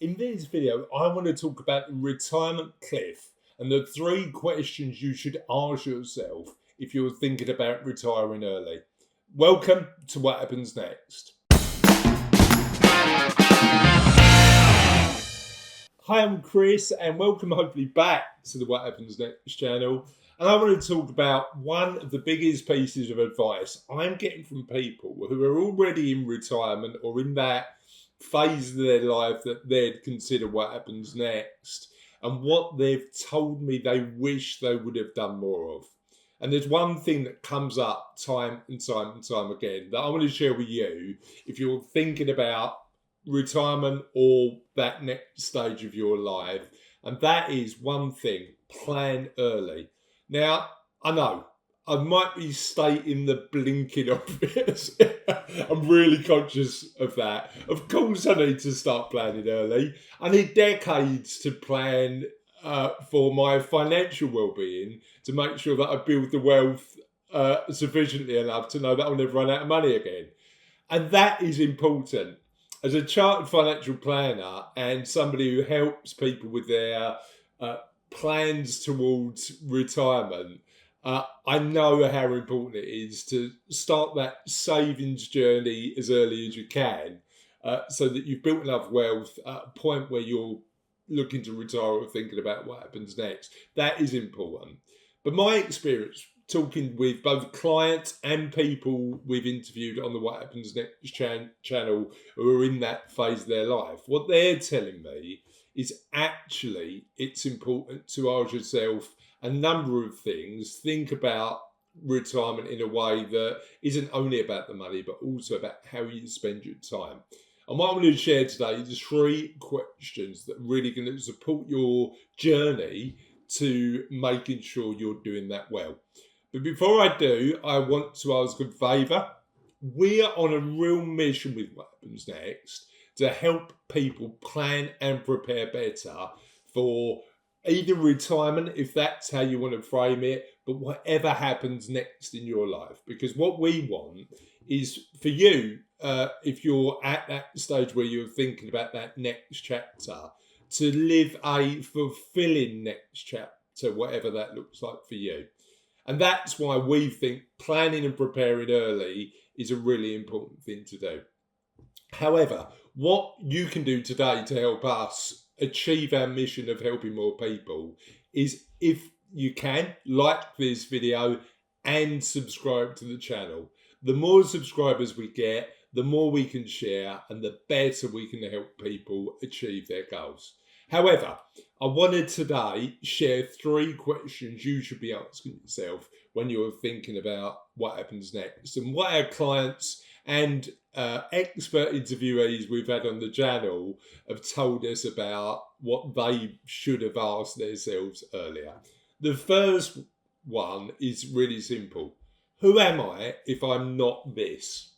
In this video, I want to talk about the retirement cliff and the 3 questions you should ask yourself if you're thinking about retiring early. Welcome to What Happens Next. Hi, I'm Chris, and welcome hopefully back to the What Happens Next channel. And I want to talk about one of the biggest pieces of advice I'm getting from people who are already in retirement or in that phase of their life that they'd consider what happens next, and what they've told me they wish they would have done more of. And there's one thing that comes up time and time again that I want to share with you if you're thinking about retirement or that next stage of your life, and that is one thing: plan early. Now, I know I might be stating the blinking obvious. I'm really conscious of that. Of course, I need to start planning early. I need decades to plan for my financial well-being, to make sure that I build the wealth sufficiently enough to know that I'll never run out of money again. And that is important. As a chartered financial planner and somebody who helps people with their plans towards retirement, I know how important it is to start that savings journey as early as you can, so that you've built enough wealth at a point where you're looking to retire or thinking about what happens next. That is important. But my experience talking with both clients and people we've interviewed on the What Happens Next channel who are in that phase of their life, what they're telling me is actually it's important to ask yourself a number of things. Think about retirement in a way that isn't only about the money, but also about how you spend your time. And what I'm going to share today is 3 questions that are really going to support your journey to making sure you're doing that well. But before I do, I want to ask a favour. We are on a real mission with What Happens Next to help people plan and prepare better for either retirement, if that's how you want to frame it, but whatever happens next in your life. Because what we want is for you, if you're at that stage where you're thinking about that next chapter, to live a fulfilling next chapter, whatever that looks like for you. And that's why we think planning and preparing early is a really important thing to do. However, what you can do today to help us achieve our mission of helping more people is, if you can, like this video and subscribe to the channel. The more subscribers we get, the more we can share, and the better we can help people achieve their goals. However, I wanted today share 3 questions you should be asking yourself when you're thinking about what happens next, and what our clients and expert interviewees we've had on the channel have told us about what they should have asked themselves earlier. The first one is really simple. Who am I if I'm not this?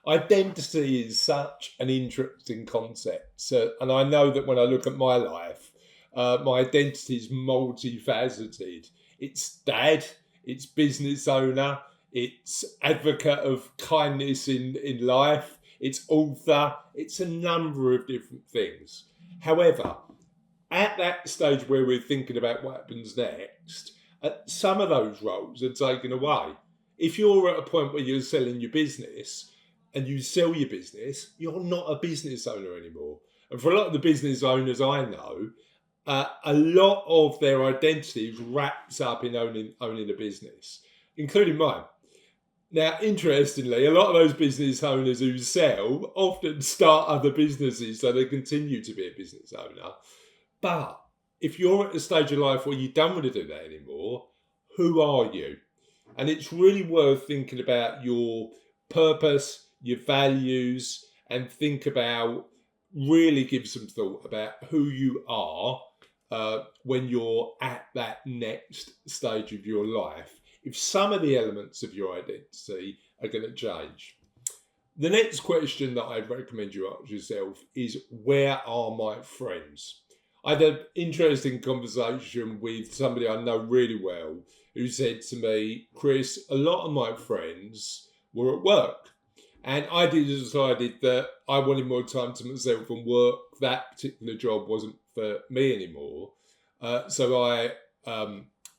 Identity is such an interesting concept. And I know that when I look at my life, my identity is multifaceted. It's dad, it's business owner, it's advocate of kindness in life, it's author, it's a number of different things. However, at that stage where we're thinking about what happens next, some of those roles are taken away. If you're at a point where you're selling your business and you sell your business, you're not a business owner anymore. And for a lot of the business owners I know, a lot of their identity is wrapped up in owning a business, including mine. Now, interestingly, a lot of those business owners who sell often start other businesses, so they continue to be a business owner. But if you're at a stage of life where you don't want to do that anymore, who are you? And it's really worth thinking about your purpose, your values, and think about, really give some thought about who you are when you're at that next stage of your life, if some of the elements of your identity are going to change. The next question that I'd recommend you ask yourself is, where are my friends? I had an interesting conversation with somebody I know really well who said to me, Chris, a lot of my friends were at work. And I decided that I wanted more time to myself and work. That particular job wasn't for me anymore. So I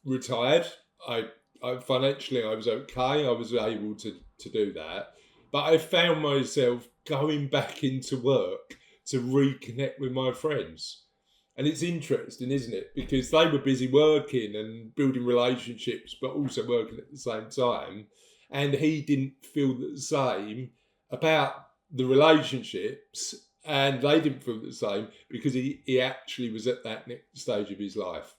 retired. I financially I was okay. I was able to do that. But I found myself going back into work to reconnect with my friends. And it's interesting, isn't it? Because they were busy working and building relationships, but also working at the same time. And he didn't feel the same about the relationships, and they didn't feel the same because he actually was at that next stage of his life.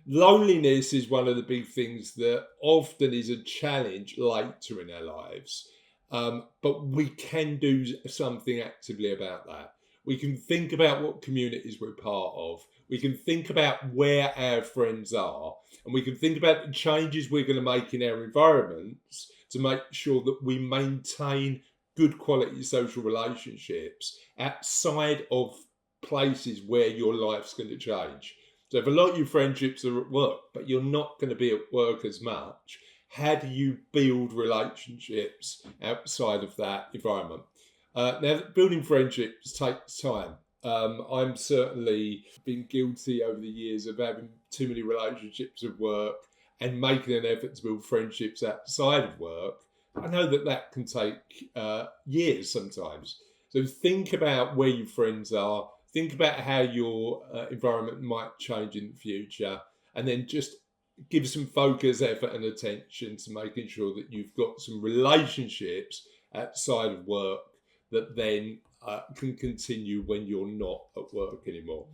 Loneliness is one of the big things that often is a challenge later in our lives. But we can do something actively about that. We can think about what communities we're part of. We can think about where our friends are. And we can think about the changes we're going to make in our environments to make sure that we maintain good quality social relationships outside of places where your life's going to change. So if a lot of your friendships are at work, but you're not going to be at work as much, how do you build relationships outside of that environment? Now, building friendships takes time. I'm certainly been guilty over the years of having too many relationships at work and making an effort to build friendships outside of work. I know that can take years sometimes. So think about where your friends are. Think about how your environment might change in the future, and then just give some focus, effort, and attention to making sure that you've got some relationships outside of work that then can continue when you're not at work anymore.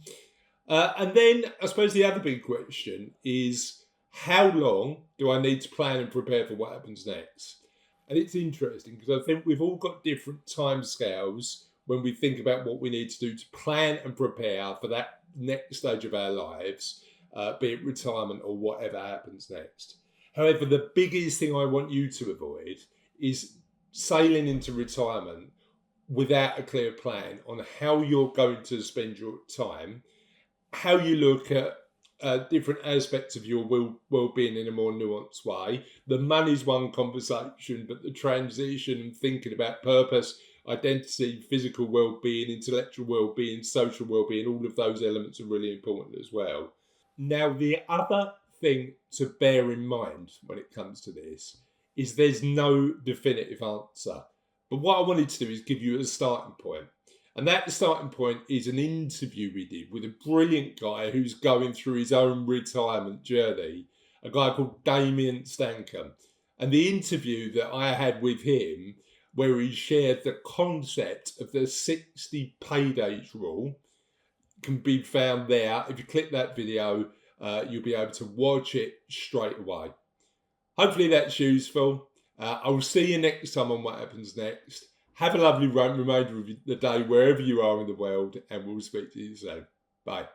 And then I suppose the other big question is, how long do I need to plan and prepare for what happens next? And it's interesting because I think we've all got different timescales when we think about what we need to do to plan and prepare for that next stage of our lives, be it retirement or whatever happens next. However, the biggest thing I want you to avoid is sailing into retirement without a clear plan on how you're going to spend your time, how you look at different aspects of your well-being in a more nuanced way. The money's one conversation, but the transition and thinking about purpose, identity, physical well-being, intellectual well-being, social well-being, all of those elements are really important as well. Now, the other thing to bear in mind when it comes to this is there's no definitive answer. But what I wanted to do is give you a starting point. And that starting point is an interview we did with a brilliant guy who's going through his own retirement journey, a guy called Damien Stankham. And the interview that I had with him, where he shared the concept of the 60 paydays rule, can be found there. If you click that video, you'll be able to watch it straight away. Hopefully that's useful. I will see you next time on What Happens Next. Have a lovely remainder of the day wherever you are in the world, and we'll speak to you soon. Bye.